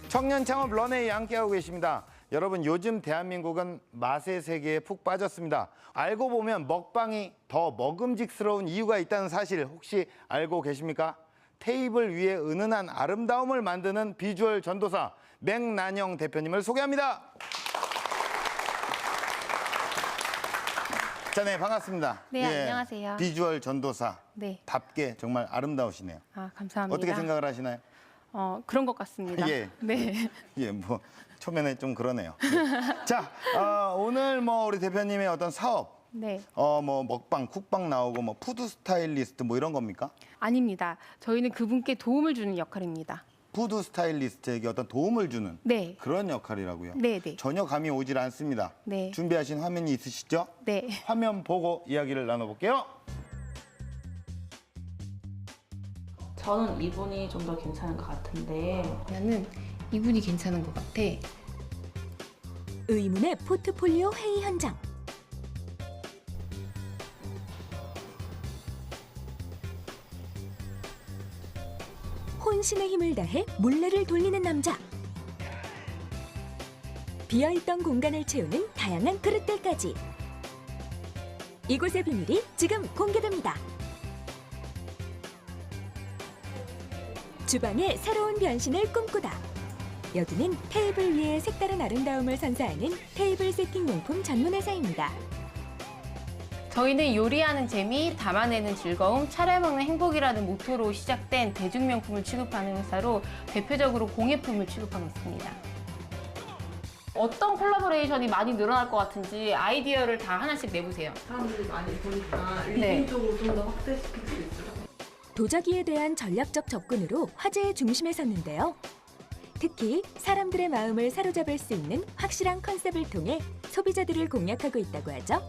청년 창업 런웨이 함께하고 계십니다. 여러분, 요즘 대한민국은 맛의 세계에 푹 빠졌습니다. 알고 보면 먹방이 더 먹음직스러운 이유가 있다는 사실 혹시 알고 계십니까? 테이블 위에 은은한 아름다움을 만드는 비주얼 전도사 맹난영 대표님을 소개합니다. 자, 네, 반갑습니다. 네, 안녕하세요. 비주얼 전도사. 네. 답게 정말 아름다우시네요. 아, 감사합니다. 어떻게 생각을 하시나요? 그런 것 같습니다. 예. 네. 예, 뭐 초면에 좀 그러네요. 네. 자, 오늘 뭐 우리 대표님의 어떤 사업, 네. 뭐 먹방, 쿡방 나오고 뭐 푸드 스타일리스트 뭐 이런 겁니까? 아닙니다. 저희는 그분께 도움을 주는 역할입니다. 푸드 스타일리스트에게 어떤 도움을 주는 네. 그런 역할이라고요. 네, 네. 전혀 감이 오질 않습니다. 네. 준비하신 화면이 있으시죠? 네. 화면 보고 이야기를 나눠볼게요. 저는 이분이 좀 더 괜찮은 것 같은데 나는 이분이 괜찮은 것 같아. 의문의 포트폴리오 회의 현장. 혼신의 힘을 다해 물레를 돌리는 남자. 비어있던 공간을 채우는 다양한 그릇들까지. 이곳의 비밀이 지금 공개됩니다. 주방의 새로운 변신을 꿈꾸다. 여기는 테이블 위에 색다른 아름다움을 선사하는 테이블 세팅 용품 전문 회사입니다. 저희는 요리하는 재미, 담아내는 즐거움, 차려먹는 행복이라는 모토로 시작된 대중명품을 취급하는 회사로 대표적으로 공예품을 취급하고 있습니다. 어떤 콜라보레이션이 많이 늘어날 것 같은지 아이디어를 다 하나씩 내보세요. 사람들이 많이 보니까 네. 리빙 쪽으로 좀 더 확대시킬 수 있어요. 도자기에 대한 전략적 접근으로 화제의 중심에 섰는데요. 특히 사람들의 마음을 사로잡을 수 있는 확실한 컨셉을 통해 소비자들을 공략하고 있다고 하죠.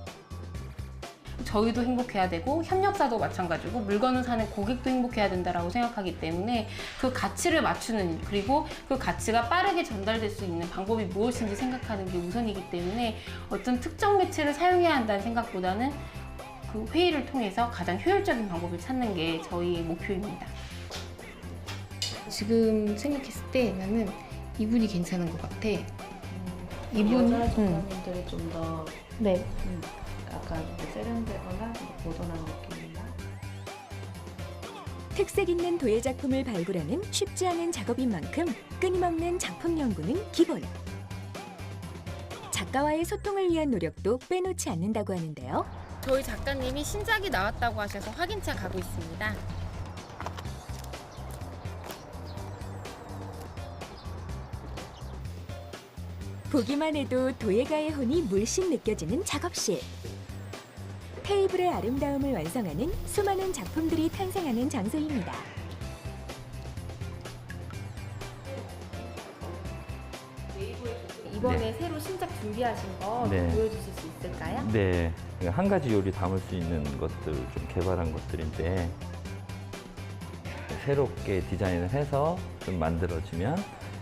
저희도 행복해야 되고 협력사도 마찬가지고 물건을 사는 고객도 행복해야 된다라고 생각하기 때문에 그 가치를 맞추는, 그리고 그 가치가 빠르게 전달될 수 있는 방법이 무엇인지 생각하는 게 우선이기 때문에 어떤 특정 매체를 사용해야 한다는 생각보다는 그 회의를 통해서 가장 효율적인 방법을 찾는 게 저희의 목표입니다. 지금 생각했을 때 나는 이분이 괜찮은 것 같아. 여자 작가님들이 좀 더 네. 약간 세련되거나 모던한 느낌이나 특색 있는 도예 작품을 발굴하는 쉽지 않은 작업인 만큼 끊임없는 작품 연구는 기본. 작가와의 소통을 위한 노력도 빼놓지 않는다고 하는데요. 저희 작가님이 신작이 나왔다고 하셔서 확인차 가고 있습니다. 보기만 해도 도예가의 혼이 물씬 느껴지는 작업실. 테이블의 아름다움을 완성하는 수많은 작품들이 탄생하는 장소입니다. 이번에 새로 신작 준비하신 거 네. 보여주실 수 있을까요? 네, 한 가지 요리 담을 수 있는 것들 좀 개발한 것들인데 새롭게 디자인을 해서 좀 만들어지면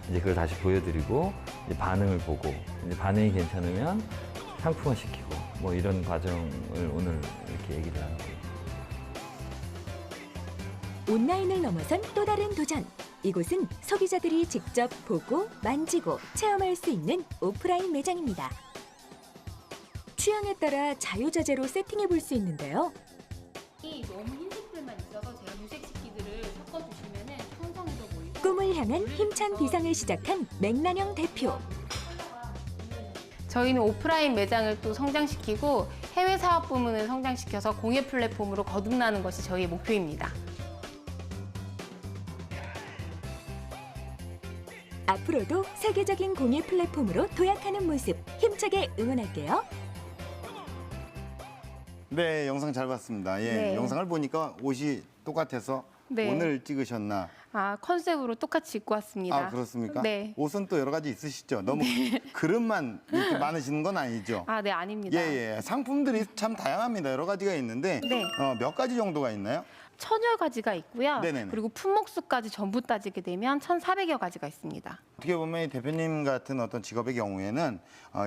이제 그걸 다시 보여드리고 이제 반응을 보고 이제 반응이 괜찮으면 상품화시키고 뭐 이런 과정을 오늘 이렇게 얘기를 하는 거예요. 온라인을 넘어선 또 다른 도전. 이곳은 소비자들이 직접 보고 만지고 체험할 수 있는 오프라인 매장입니다. 취향에 따라 자유자재로 세팅해 볼 수 있는데요. 너무 흰색들만 있어서 제가 유색시키들을 섞어주시면 풍성해져 보이고 꿈을 향한 힘찬 비상을 시작한 맹난영 대표. 저희는 오프라인 매장을 또 성장시키고 해외 사업 부문을 성장시켜서 공예 플랫폼으로 거듭나는 것이 저희의 목표입니다. 앞으로도 세계적인 공예 플랫폼으로 도약하는 모습 힘차게 응원할게요. 네, 영상 잘 봤습니다. 예, 네. 영상을 보니까 옷이 똑같아서 네. 오늘 찍으셨나? 컨셉으로 똑같이 입고 왔습니다. 아, 그렇습니까? 네. 옷은 또 여러 가지 있으시죠? 너무 그릇만 이렇게 많으시는 건 아니죠? 네, 아닙니다. 예. 상품들이 참 다양합니다. 여러 가지가 있는데 네. 몇 가지 정도가 있나요? 1000여 가지가 있고요. 네네네. 그리고 품목수까지 전부 따지게 되면 1400여 가지가 있습니다. 어떻게 보면 이 대표님 같은 어떤 직업의 경우에는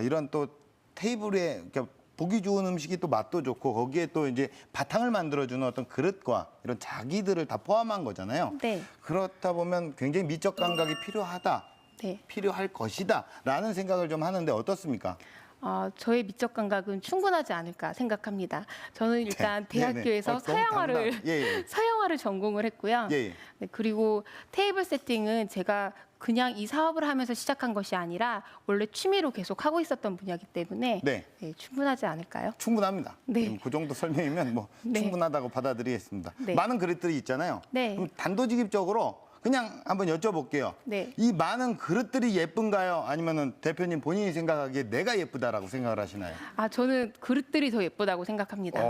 이런 또 테이블에 그러니까 보기 좋은 음식이 또 맛도 좋고 거기에 또 이제 바탕을 만들어주는 어떤 그릇과 이런 자기들을 다 포함한 거잖아요. 네. 그렇다 보면 굉장히 미적 감각이 필요하다. 네. 필요할 것이다라는 생각을 좀 하는데 어떻습니까? 저의 미적 감각은 충분하지 않을까 생각합니다. 저는 일단 대학교에서 너무 당당. 예. 서양화를 전공을 했고요. 예. 네, 그리고 테이블 세팅은 제가 그냥 이 사업을 하면서 시작한 것이 아니라 원래 취미로 계속 하고 있었던 분야이기 때문에 네. 충분하지 않을까요? 충분합니다. 네. 지금 그 정도 설명이면 뭐 네. 충분하다고 받아들이겠습니다. 네. 많은 그릇들이 있잖아요. 네. 그럼 단도직입적으로 그냥 한번 여쭤볼게요. 네. 이 많은 그릇들이 예쁜가요? 아니면은 대표님 본인이 생각하기에 내가 예쁘다라고 생각을 하시나요? 저는 그릇들이 더 예쁘다고 생각합니다.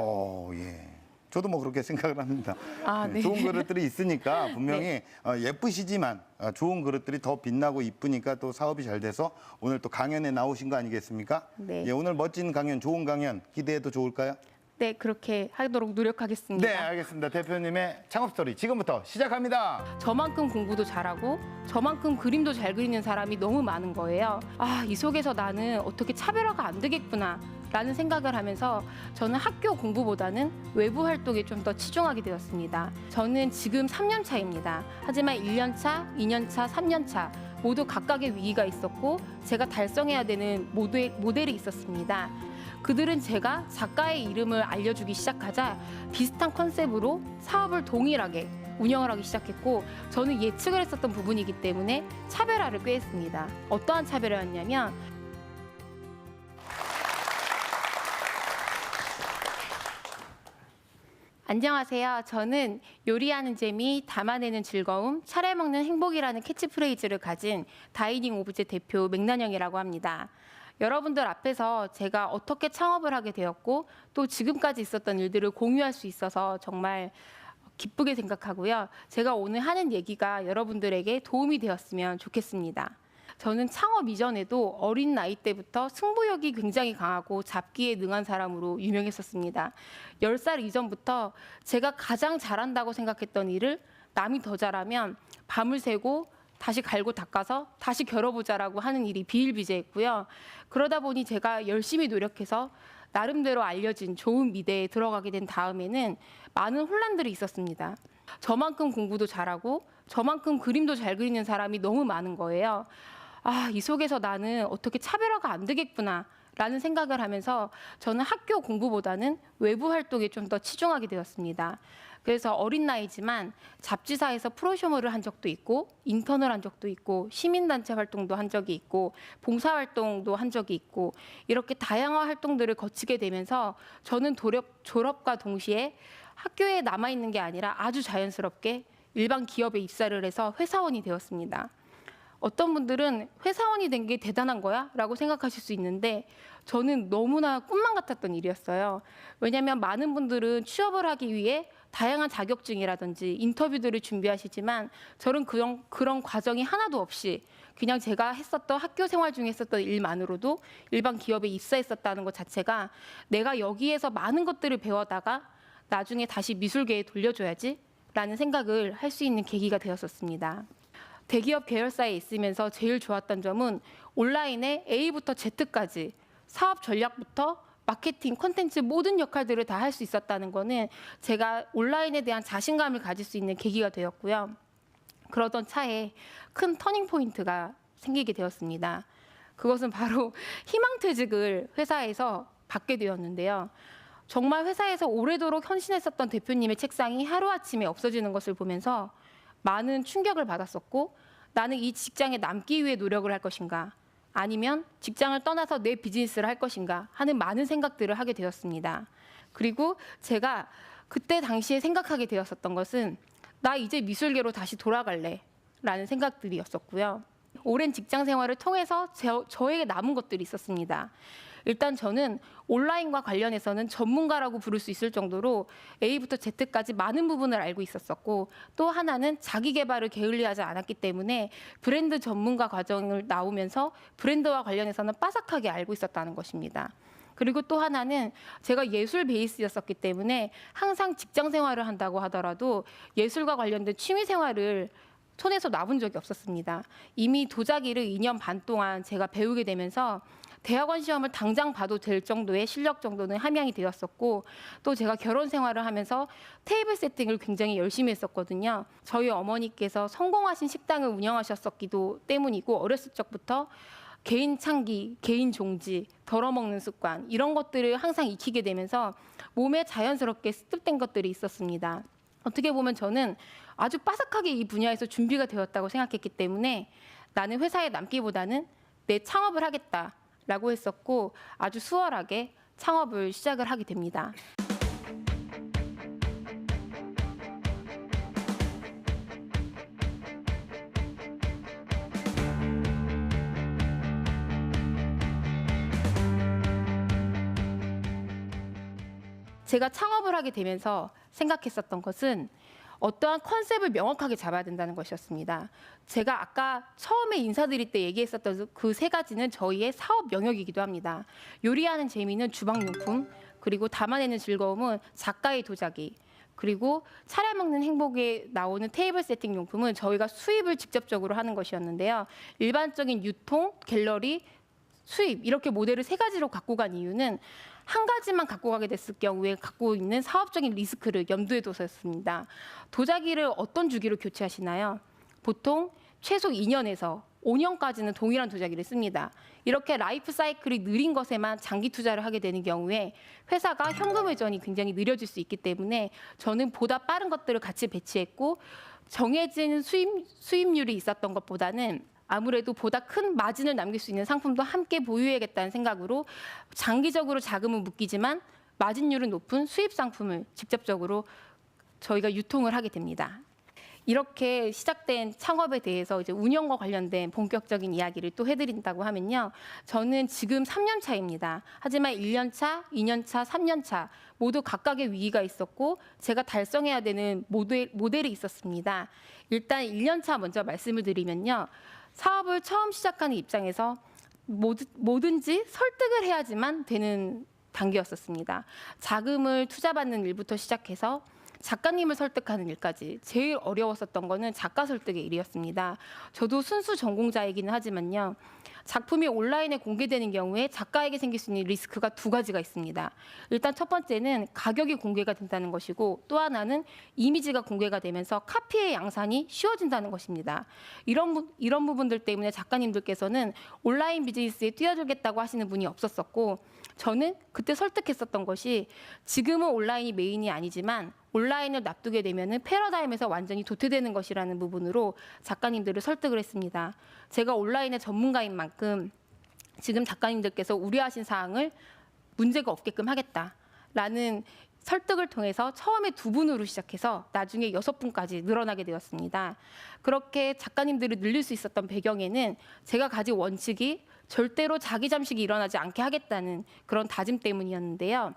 예. 저도 뭐 그렇게 생각을 합니다. 네. 좋은 그릇들이 있으니까 분명히 예쁘시지만 좋은 그릇들이 더 빛나고 이쁘니까 또 사업이 잘 돼서 오늘 또 강연에 나오신 거 아니겠습니까? 네. 예, 오늘 멋진 강연, 좋은 강연 기대해도 좋을까요? 네, 그렇게 하도록 노력하겠습니다. 네, 알겠습니다. 대표님의 창업 스토리 지금부터 시작합니다. 저만큼 공부도 잘하고 저만큼 그림도 잘 그리는 사람이 너무 많은 거예요. 이 속에서 나는 어떻게 차별화가 안 되겠구나 라는 생각을 하면서 저는 학교 공부보다는 외부 활동에 좀 더 치중하게 되었습니다. 저는 지금 3년 차입니다. 하지만 1년 차, 2년 차, 3년 차 모두 각각의 위기가 있었고 제가 달성해야 되는 모델이 있었습니다. 그들은 제가 작가의 이름을 알려주기 시작하자 비슷한 컨셉으로 사업을 동일하게 운영을 하기 시작했고 저는 예측을 했었던 부분이기 때문에 차별화를 꾀했습니다. 어떠한 차별화였냐면 안녕하세요. 저는 요리하는 재미, 담아내는 즐거움, 차려 먹는 행복이라는 캐치프레이즈를 가진 다이닝 오브제 대표 맥난영이라고 합니다. 여러분들 앞에서 제가 어떻게 창업을 하게 되었고 또 지금까지 있었던 일들을 공유할 수 있어서 정말 기쁘게 생각하고요. 제가 오늘 하는 얘기가 여러분들에게 도움이 되었으면 좋겠습니다. 저는 창업 이전에도 어린 나이 때부터 승부욕이 굉장히 강하고 잡기에 능한 사람으로 유명했었습니다. 10살 이전부터 제가 가장 잘한다고 생각했던 일을 남이 더 잘하면 밤을 새고 다시 갈고 닦아서 다시 겨뤄보자라고 하는 일이 비일비재했고요. 그러다 보니 제가 열심히 노력해서 나름대로 알려진 좋은 미대에 들어가게 된 다음에는 많은 혼란들이 있었습니다. 저만큼 공부도 잘하고 저만큼 그림도 잘 그리는 사람이 너무 많은 거예요. 이 속에서 나는 어떻게 차별화가 안 되겠구나 라는 생각을 하면서 저는 학교 공부보다는 외부 활동에 좀 더 치중하게 되었습니다. 그래서 어린 나이지만 잡지사에서 프로쇼머를 한 적도 있고 인턴을 한 적도 있고 시민단체 활동도 한 적이 있고 봉사활동도 한 적이 있고 이렇게 다양한 활동들을 거치게 되면서 저는 졸업과 동시에 학교에 남아있는 게 아니라 아주 자연스럽게 일반 기업에 입사를 해서 회사원이 되었습니다. 어떤 분들은 회사원이 된 게 대단한 거야? 라고 생각하실 수 있는데 저는 너무나 꿈만 같았던 일이었어요. 왜냐하면 많은 분들은 취업을 하기 위해 다양한 자격증이라든지 인터뷰들을 준비하시지만 저는 그런 과정이 하나도 없이 그냥 제가 했었던 학교 생활 중에 했었던 일만으로도 일반 기업에 입사했었다는 것 자체가 내가 여기에서 많은 것들을 배워다가 나중에 다시 미술계에 돌려줘야지 라는 생각을 할 수 있는 계기가 되었었습니다. 대기업 계열사에 있으면서 제일 좋았던 점은 온라인에 A부터 Z까지 사업 전략부터 마케팅, 콘텐츠 모든 역할들을 다 할 수 있었다는 거는 제가 온라인에 대한 자신감을 가질 수 있는 계기가 되었고요. 그러던 차에 큰 터닝 포인트가 생기게 되었습니다. 그것은 바로 희망퇴직을 회사에서 받게 되었는데요. 정말 회사에서 오래도록 헌신했었던 대표님의 책상이 하루아침에 없어지는 것을 보면서 많은 충격을 받았었고 나는 이 직장에 남기 위해 노력을 할 것인가 아니면 직장을 떠나서 내 비즈니스를 할 것인가 하는 많은 생각들을 하게 되었습니다. 그리고 제가 그때 당시에 생각하게 되었었던 것은 나 이제 미술계로 다시 돌아갈래 라는 생각들이었었고요. 오랜 직장 생활을 통해서 저에게 남은 것들이 있었습니다. 일단 저는 온라인과 관련해서는 전문가라고 부를 수 있을 정도로 A부터 Z까지 많은 부분을 알고 있었었고 또 하나는 자기 개발을 게을리하지 않았기 때문에 브랜드 전문가 과정을 나오면서 브랜드와 관련해서는 빠삭하게 알고 있었다는 것입니다. 그리고 또 하나는 제가 예술 베이스였었기 때문에 항상 직장 생활을 한다고 하더라도 예술과 관련된 취미 생활을 손에서 놔본 적이 없었습니다. 이미 도자기를 2년 반 동안 제가 배우게 되면서 대학원 시험을 당장 봐도 될 정도의 실력 정도는 함양이 되었었고 또 제가 결혼 생활을 하면서 테이블 세팅을 굉장히 열심히 했었거든요. 저희 어머니께서 성공하신 식당을 운영하셨었기도 때문이고 어렸을 적부터 개인 창기, 개인 종지, 덜어먹는 습관 이런 것들을 항상 익히게 되면서 몸에 자연스럽게 습득된 것들이 있었습니다. 어떻게 보면 저는 아주 빠삭하게 이 분야에서 준비가 되었다고 생각했기 때문에 나는 회사에 남기보다는 내 창업을 하겠다라고 했었고 아주 수월하게 창업을 시작을 하게 됩니다. 제가 창업을 하게 되면서 생각했었던 것은 어떠한 컨셉을 명확하게 잡아야 된다는 것이었습니다. 제가 아까 처음에 인사드릴 때 얘기했었던 그 세 가지는 저희의 사업 영역이기도 합니다. 요리하는 재미는 주방용품, 그리고 담아내는 즐거움은 작가의 도자기, 그리고 차려먹는 행복에 나오는 테이블 세팅 용품은 저희가 수입을 직접적으로 하는 것이었는데요. 일반적인 유통, 갤러리, 수입 이렇게 모델을 세 가지로 갖고 간 이유는 한 가지만 갖고 가게 됐을 경우에 갖고 있는 사업적인 리스크를 염두에 둬서였습니다. 도자기를 어떤 주기로 교체하시나요? 보통 최소 2년에서 5년까지는 동일한 도자기를 씁니다. 이렇게 라이프 사이클이 느린 것에만 장기 투자를 하게 되는 경우에 회사가 현금 회전이 굉장히 느려질 수 있기 때문에 저는 보다 빠른 것들을 같이 배치했고 정해진 수입률이 있었던 것보다는 아무래도 보다 큰 마진을 남길 수 있는 상품도 함께 보유해야겠다는 생각으로 장기적으로 자금은 묶이지만 마진율은 높은 수입 상품을 직접적으로 저희가 유통을 하게 됩니다. 이렇게 시작된 창업에 대해서 이제 운영과 관련된 본격적인 이야기를 또 해드린다고 하면요. 저는 지금 3년 차입니다. 하지만 1년 차, 2년 차, 3년 차 모두 각각의 위기가 있었고 제가 달성해야 되는 모델이 있었습니다. 일단 1년 차 먼저 말씀을 드리면요. 사업을 처음 시작하는 입장에서 뭐든지 설득을 해야지만 되는 단계였었습니다. 자금을 투자받는 일부터 시작해서 작가님을 설득하는 일까지 제일 어려웠었던 거는 작가 설득의 일이었습니다. 저도 순수 전공자이기는 하지만요. 작품이 온라인에 공개되는 경우에 작가에게 생길 수 있는 리스크가 두 가지가 있습니다. 일단 첫 번째는 가격이 공개가 된다는 것이고 또 하나는 이미지가 공개가 되면서 카피의 양산이 쉬워진다는 것입니다. 이런 부분들 때문에 작가님들께서는 온라인 비즈니스에 뛰어들겠다고 하시는 분이 없었었고 저는 그때 설득했었던 것이 지금은 온라인이 메인이 아니지만 온라인을 놔두게 되면은 패러다임에서 완전히 도태되는 것이라는 부분으로 작가님들을 설득을 했습니다. 제가 온라인의 전문가인 만큼 지금 작가님들께서 우려하신 사항을 문제가 없게끔 하겠다라는 설득을 통해서 처음에 2분으로 시작해서 나중에 6분까지 늘어나게 되었습니다. 그렇게 작가님들을 늘릴 수 있었던 배경에는 제가 가진 원칙이 절대로 자기 잠식이 일어나지 않게 하겠다는 그런 다짐 때문이었는데요.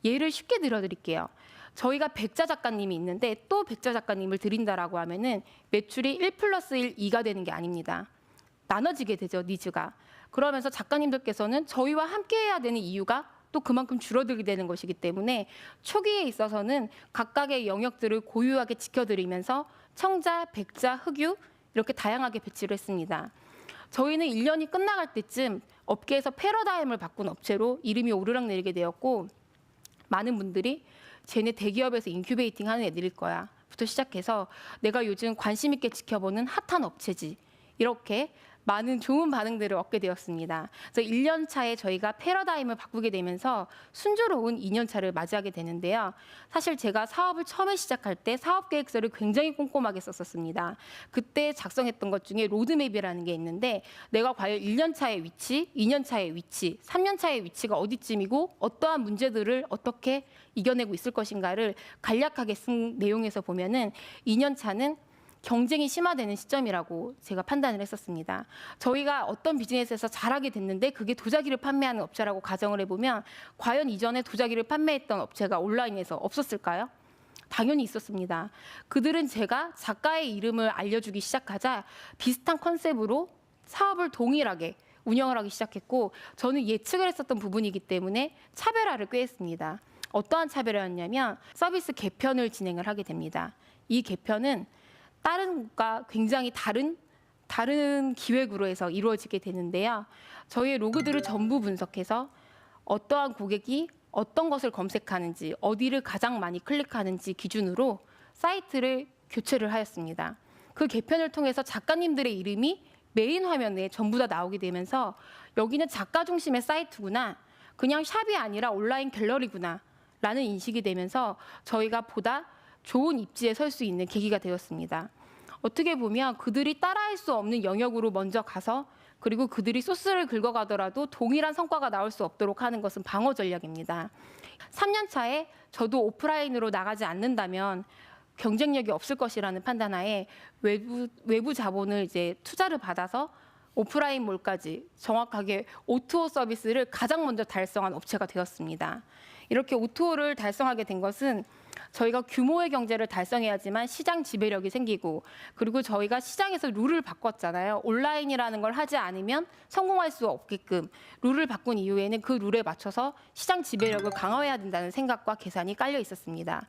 예를 쉽게 들어드릴게요. 저희가 백자 작가님이 있는데 또 백자 작가님을 드린다라고 하면은 매출이 1+1, 2가 되는 게 아닙니다. 나눠지게 되죠, 니즈가. 그러면서 작가님들께서는 저희와 함께 해야 되는 이유가 또 그만큼 줄어들게 되는 것이기 때문에 초기에 있어서는 각각의 영역들을 고유하게 지켜드리면서 청자, 백자, 흑유 이렇게 다양하게 배치를 했습니다. 저희는 1년이 끝나갈 때쯤 업계에서 패러다임을 바꾼 업체로 이름이 오르락내리게 되었고 많은 분들이 쟤네 대기업에서 인큐베이팅 하는 애들일 거야 부터 시작해서 내가 요즘 관심 있게 지켜보는 핫한 업체지 이렇게 많은 좋은 반응들을 얻게 되었습니다. 그래서 1년 차에 저희가 패러다임을 바꾸게 되면서 순조로운 2년 차를 맞이하게 되는데요. 사실 제가 사업을 처음에 시작할 때 사업 계획서를 굉장히 꼼꼼하게 썼었습니다. 그때 작성했던 것 중에 로드맵이라는 게 있는데 내가 과연 1년 차의 위치, 2년 차의 위치, 3년 차의 위치가 어디쯤이고 어떠한 문제들을 어떻게 이겨내고 있을 것인가를 간략하게 쓴 내용에서 보면은 2년 차는 경쟁이 심화되는 시점이라고 제가 판단을 했었습니다. 저희가 어떤 비즈니스에서 잘하게 됐는데 그게 도자기를 판매하는 업체라고 가정을 해보면 과연 이전에 도자기를 판매했던 업체가 온라인에서 없었을까요? 당연히 있었습니다. 그들은 제가 작가의 이름을 알려주기 시작하자 비슷한 컨셉으로 사업을 동일하게 운영을 하기 시작했고 저는 예측을 했었던 부분이기 때문에 차별화를 꾀했습니다. 어떠한 차별화였냐면 서비스 개편을 진행을 하게 됩니다. 이 개편은 다른 곳과 굉장히 다른 다른 기획으로 해서 이루어지게 되는데요. 저희의 로그들을 전부 분석해서 어떠한 고객이 어떤 것을 검색하는지, 어디를 가장 많이 클릭하는지 기준으로 사이트를 교체를 하였습니다. 그 개편을 통해서 작가님들의 이름이 메인 화면에 전부 다 나오게 되면서 여기는 작가 중심의 사이트구나, 그냥 샵이 아니라 온라인 갤러리구나 라는 인식이 되면서 저희가 보다 좋은 입지에 설 수 있는 계기가 되었습니다. 어떻게 보면 그들이 따라할 수 없는 영역으로 먼저 가서 그리고 그들이 소스를 긁어가더라도 동일한 성과가 나올 수 없도록 하는 것은 방어 전략입니다. 3년 차에 저도 오프라인으로 나가지 않는다면 경쟁력이 없을 것이라는 판단하에 외부 자본을 이제 투자를 받아서 오프라인 몰까지 정확하게 O2O 서비스를 가장 먼저 달성한 업체가 되었습니다. 이렇게 O2O를 달성하게 된 것은 저희가 규모의 경제를 달성해야지만 시장 지배력이 생기고, 그리고 저희가 시장에서 룰을 바꿨잖아요. 온라인이라는 걸 하지 않으면 성공할 수 없게끔 룰을 바꾼 이후에는 그 룰에 맞춰서 시장 지배력을 강화해야 된다는 생각과 계산이 깔려 있었습니다.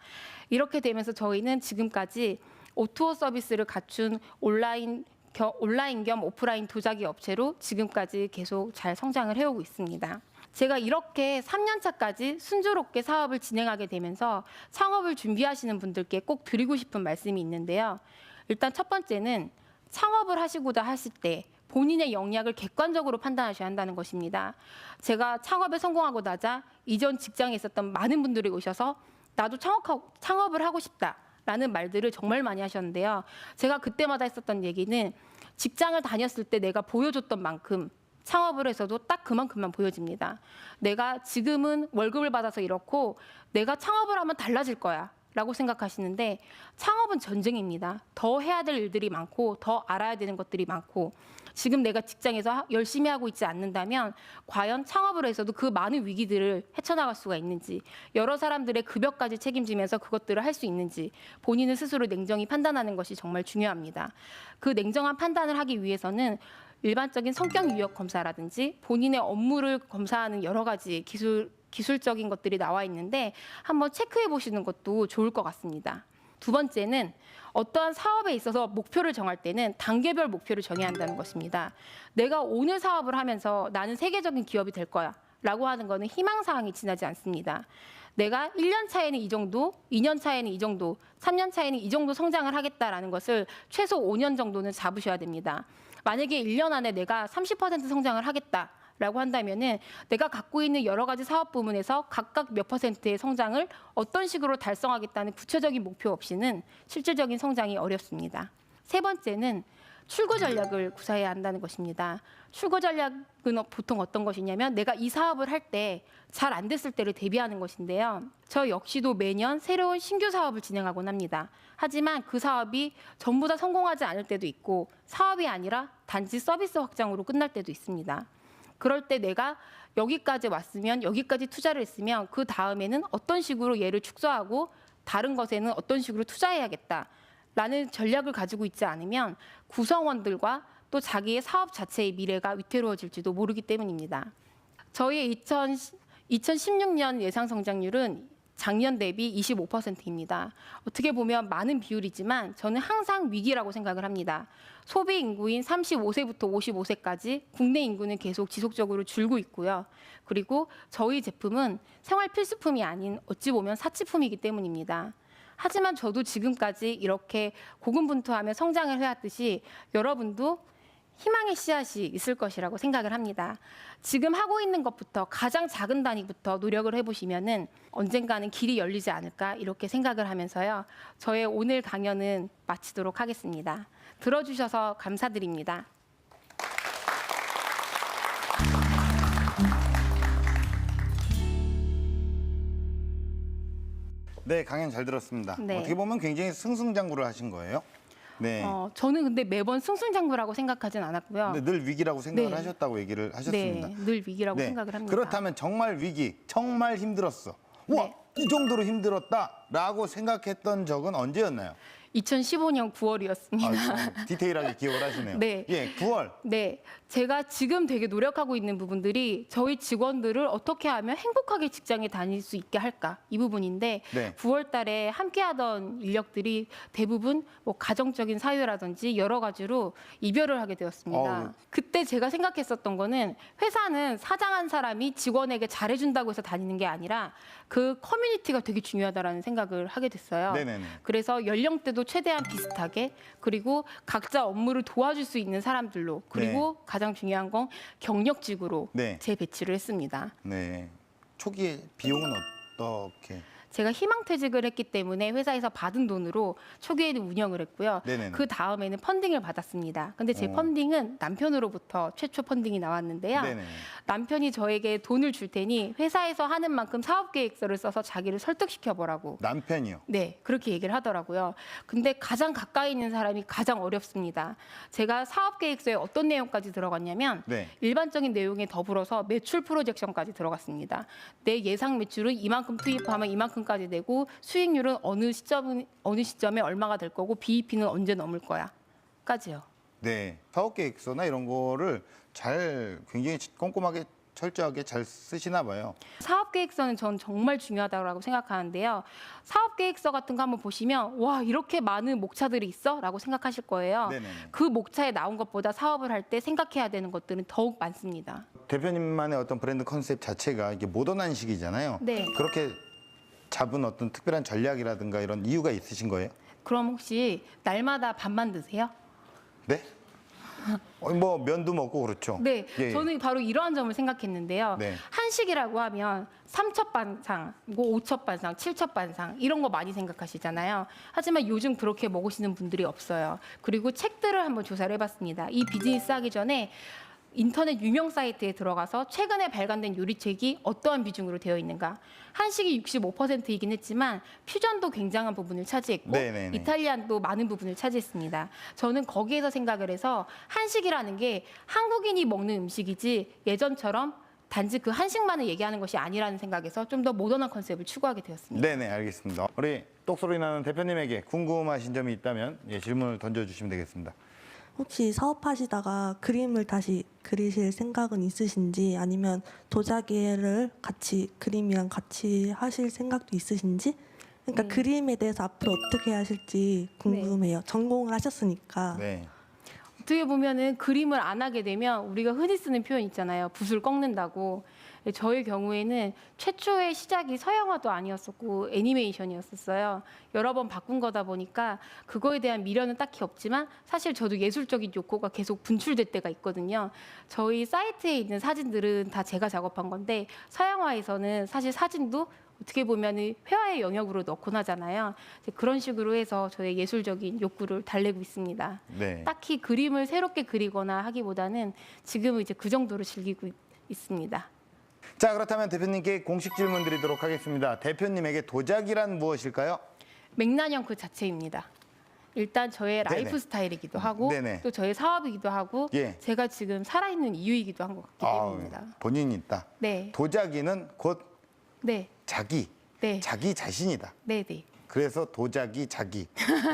이렇게 되면서 저희는 지금까지 O2O 서비스를 갖춘 온라인 겸 오프라인 도자기 업체로 지금까지 계속 잘 성장을 해오고 있습니다. 제가 이렇게 3년 차까지 순조롭게 사업을 진행하게 되면서 창업을 준비하시는 분들께 꼭 드리고 싶은 말씀이 있는데요. 일단 첫 번째는 창업을 하시고자 하실 때 본인의 역량을 객관적으로 판단하셔야 한다는 것입니다. 제가 창업에 성공하고 나자 이전 직장에 있었던 많은 분들이 오셔서 나도 창업을 하고 싶다라는 말들을 정말 많이 하셨는데요. 제가 그때마다 했었던 얘기는 직장을 다녔을 때 내가 보여줬던 만큼 창업을 해서도 딱 그만큼만 보여집니다. 내가 지금은 월급을 받아서 이렇고 내가 창업을 하면 달라질 거야 라고 생각하시는데, 창업은 전쟁입니다. 더 해야 될 일들이 많고 더 알아야 되는 것들이 많고, 지금 내가 직장에서 열심히 하고 있지 않는다면 과연 창업을 해서도 그 많은 위기들을 헤쳐나갈 수가 있는지, 여러 사람들의 급여까지 책임지면서 그것들을 할 수 있는지 본인은 스스로 냉정히 판단하는 것이 정말 중요합니다. 그 냉정한 판단을 하기 위해서는 일반적인 성격 유형 검사라든지 본인의 업무를 검사하는 여러 가지 기술적인 것들이 나와 있는데 한번 체크해 보시는 것도 좋을 것 같습니다. 두 번째는 어떠한 사업에 있어서 목표를 정할 때는 단계별 목표를 정해야 한다는 것입니다. 내가 오늘 사업을 하면서 나는 세계적인 기업이 될 거야 라고 하는 것은 희망사항이 지나지 않습니다. 내가 1년 차에는 이 정도, 2년 차에는 이 정도, 3년 차에는 이 정도 성장을 하겠다라는 것을 최소 5년 정도는 잡으셔야 됩니다. 만약에 1년 안에 내가 30% 성장을 하겠다라고 한다면은 내가 갖고 있는 여러 가지 사업 부문에서 각각 몇 %의 성장을 어떤 식으로 달성하겠다는 구체적인 목표 없이는 실질적인 성장이 어렵습니다. 세 번째는 출구 전략을 구사해야 한다는 것입니다. 출구 전략은 보통 어떤 것이냐면 내가 이 사업을 할 때 잘 안 됐을 때를 대비하는 것인데요. 저 역시도 매년 새로운 신규 사업을 진행하곤 합니다. 하지만 그 사업이 전부 다 성공하지 않을 때도 있고 사업이 아니라 단지 서비스 확장으로 끝날 때도 있습니다. 그럴 때 내가 여기까지 왔으면, 여기까지 투자를 했으면 그 다음에는 어떤 식으로 얘를 축소하고 다른 것에는 어떤 식으로 투자해야겠다라는 전략을 가지고 있지 않으면 구성원들과 또 자기의 사업 자체의 미래가 위태로워질지도 모르기 때문입니다. 저희의 2016년 예상 성장률은 작년 대비 25%입니다. 어떻게 보면 많은 비율이지만 저는 항상 위기라고 생각을 합니다. 소비 인구인 35세부터 55세까지 국내 인구는 계속 지속적으로 줄고 있고요. 그리고 저희 제품은 생활 필수품이 아닌 어찌 보면 사치품이기 때문입니다. 하지만 저도 지금까지 이렇게 고군분투하며 성장을 해왔듯이 여러분도 희망의 씨앗이 있을 것이라고 생각을 합니다. 지금 하고 있는 것부터 가장 작은 단위부터 노력을 해보시면은 언젠가는 길이 열리지 않을까 이렇게 생각을 하면서요. 저의 오늘 강연은 마치도록 하겠습니다. 들어주셔서 감사드립니다. 네, 강연 잘 들었습니다. 네. 어떻게 보면 굉장히 승승장구를 하신 거예요. 네. 저는 근데 매번 승승장구라고 생각하진 않았고요. 근데 늘 위기라고 생각을 네. 하셨다고 얘기를 하셨습니다. 네, 늘 위기라고 네. 생각을 합니다. 그렇다면 정말 위기, 정말 힘들었어. 와, 네. 이 정도로 힘들었다라고 생각했던 적은 언제였나요? 2015년 9월이었습니다. 디테일하게 기억을 하시네요. 네. 예, 9월. 네, 제가 지금 되게 노력하고 있는 부분들이 저희 직원들을 어떻게 하면 행복하게 직장에 다닐 수 있게 할까 이 부분인데 네. 9월 달에 함께하던 인력들이 대부분 뭐 가정적인 사유라든지 여러 가지로 이별을 하게 되었습니다. 어우. 그때 제가 생각했었던 거는 회사는 사장한 사람이 직원에게 잘해준다고 해서 다니는 게 아니라 그 커뮤니티가 되게 중요하다라는 생각을 하게 됐어요. 네네네. 그래서 연령대도 최대한 비슷하게 그리고 각자 업무를 도와줄 수 있는 사람들로 그리고 가장 중요한 건 경력직으로 네. 재배치를 했습니다. 네. 초기에 비용은 어떻게? 제가 희망퇴직을 했기 때문에 회사에서 받은 돈으로 초기에는 운영을 했고요. 네네네. 그 다음에는 펀딩을 받았습니다. 근데 제 어. 펀딩은 남편으로부터 최초 펀딩이 나왔는데요. 네네. 남편이 저에게 돈을 줄 테니 회사에서 하는 만큼 사업계획서를 써서 자기를 설득시켜보라고. 남편이요. 네, 그렇게 얘기를 하더라고요. 근데 가장 가까이 있는 사람이 가장 어렵습니다. 제가 사업계획서에 어떤 내용까지 들어갔냐면 네. 일반적인 내용에 더불어서 매출 프로젝션까지 들어갔습니다. 내 예상 매출은 이만큼 투입하면 이만큼까지 되고 수익률은 어느 시점에 얼마가 될 거고 BEP는 언제 넘을 거야까지요. 네. 사업 계획서나 이런 거를 굉장히 꼼꼼하게 철저하게 잘 쓰시나 봐요. 사업계획서는 전 정말 중요하다고 생각하는데요. 사업계획서 같은 거 한번 보시면 와 이렇게 많은 목차들이 있어? 라고 생각하실 거예요. 네네. 그 목차에 나온 것보다 사업을 할 때 생각해야 되는 것들은 더욱 많습니다. 대표님만의 어떤 브랜드 컨셉 자체가 이게 모던한식이잖아요. 네. 그렇게 잡은 어떤 특별한 전략이라든가 이런 이유가 있으신 거예요? 그럼 혹시 날마다 밥만 드세요? 네? 뭐 면도 먹고 그렇죠. 네, 예, 예. 저는 바로 이러한 점을 생각했는데요. 네. 한식이라고 하면 삼첩반상, 뭐 오첩반상, 칠첩반상 이런 거 많이 생각하시잖아요. 하지만 요즘 그렇게 먹으시는 분들이 없어요. 그리고 책들을 한번 조사를 해봤습니다. 이 비즈니스 하기 전에 인터넷 유명 사이트에 들어가서 최근에 발간된 요리책이 어떠한 비중으로 되어 있는가. 한식이 65%이긴 했지만 퓨전도 굉장한 부분을 차지했고 네네네. 이탈리안도 많은 부분을 차지했습니다. 저는 거기에서 생각을 해서 한식이라는 게 한국인이 먹는 음식이지 예전처럼 단지 그 한식만을 얘기하는 것이 아니라는 생각에서 좀 더 모던한 컨셉을 추구하게 되었습니다. 네네, 알겠습니다. 우리 똑소리 나는 대표님에게 궁금하신 점이 있다면 질문을 던져주시면 되겠습니다. 혹시 사업하시다가 그림을 다시 그리실 생각은 있으신지 아니면 도자기를 같이 그림이랑 같이 하실 생각도 있으신지 그러니까 그림에 대해서 앞으로 어떻게 하실지 궁금해요. 전공을 하셨으니까. 네. 어떻게 보면은 그림을 안 하게 되면 우리가 흔히 쓰는 표현 있잖아요. 붓을 꺾는다고. 저의 경우에는 최초의 시작이 서양화도 아니었었고 애니메이션이었었어요. 여러 번 바꾼 거다 보니까 그거에 대한 미련은 딱히 없지만 사실 저도 예술적인 욕구가 계속 분출될 때가 있거든요. 저희 사이트에 있는 사진들은 다 제가 작업한 건데 서양화에서는 사실 사진도 어떻게 보면 회화의 영역으로 넣곤 하잖아요. 이제 그런 식으로 해서 저의 예술적인 욕구를 달래고 있습니다. 네. 딱히 그림을 새롭게 그리거나 하기보다는 지금은 이제 그 정도로 즐기고 있습니다. 자, 그렇다면 대표님께 공식 질문 드리도록 하겠습니다. 대표님에게 도자기란 무엇일까요? 맥란형 그 자체입니다. 일단 저의 네네. 라이프 스타일이기도 하고 네네. 또 저의 사업이기도 하고 예. 제가 지금 살아있는 이유이기도 한 것 같기 때문입니다. 본인이 있다. 네, 도자기는 곧 네, 자기, 네, 자기 자신이다. 네, 네. 그래서 도자기 자기.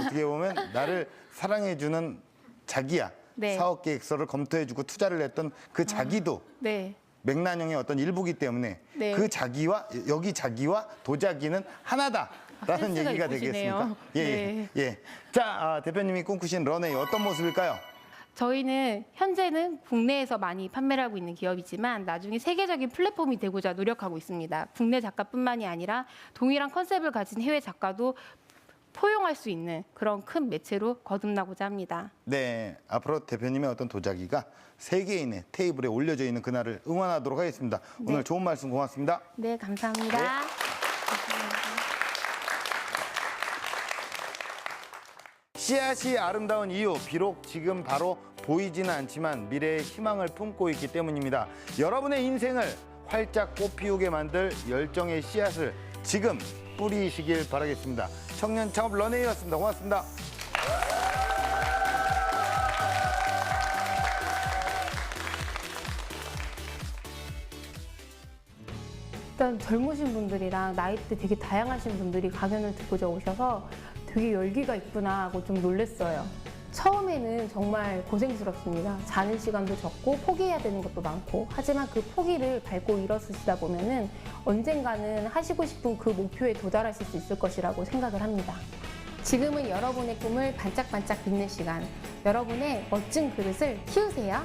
어떻게 보면 나를 사랑해주는 자기야. 네. 사업 계획서를 검토해주고 투자를 했던 그 자기도 네. 맥란형의 어떤 일부기 때문에 네. 그 자기와 여기 자기와 도자기는 하나다라는 센스가 얘기가 있으시네요. 되겠습니까? 예, 예, 예. 자, 대표님이 꿈꾸신 런웨이 어떤 모습일까요? 저희는 현재는 국내에서 많이 판매를 하고 있는 기업이지만 나중에 세계적인 플랫폼이 되고자 노력하고 있습니다. 국내 작가뿐만이 아니라 동일한 컨셉을 가진 해외 작가도 포용할 수 있는 그런 큰 매체로 거듭나고자 합니다. 네, 앞으로 대표님의 어떤 도자기가 세계인의 테이블에 올려져 있는 그날을 응원하도록 하겠습니다. 네. 오늘 좋은 말씀 고맙습니다. 네, 감사합니다. 씨앗이 아름다운 이유, 비록 지금 바로 보이지는 않지만 미래의 희망을 품고 있기 때문입니다. 여러분의 인생을 활짝 꽃피우게 만들 열정의 씨앗을 지금 뿌리시길 바라겠습니다. 청년 창업 런웨이였습니다. 고맙습니다. 일단 젊으신 분들이랑 나이대 되게 다양하신 분들이 강연을 듣고자 오셔서 되게 열기가 있구나 하고 좀 놀랐어요. 처음에는 정말 고생스럽습니다. 자는 시간도 적고 포기해야 되는 것도 많고, 하지만 그 포기를 밟고 일어서시다 보면은 언젠가는 하시고 싶은 그 목표에 도달하실 수 있을 것이라고 생각을 합니다. 지금은 여러분의 꿈을 반짝반짝 빛낼 시간, 여러분의 멋진 그릇을 키우세요.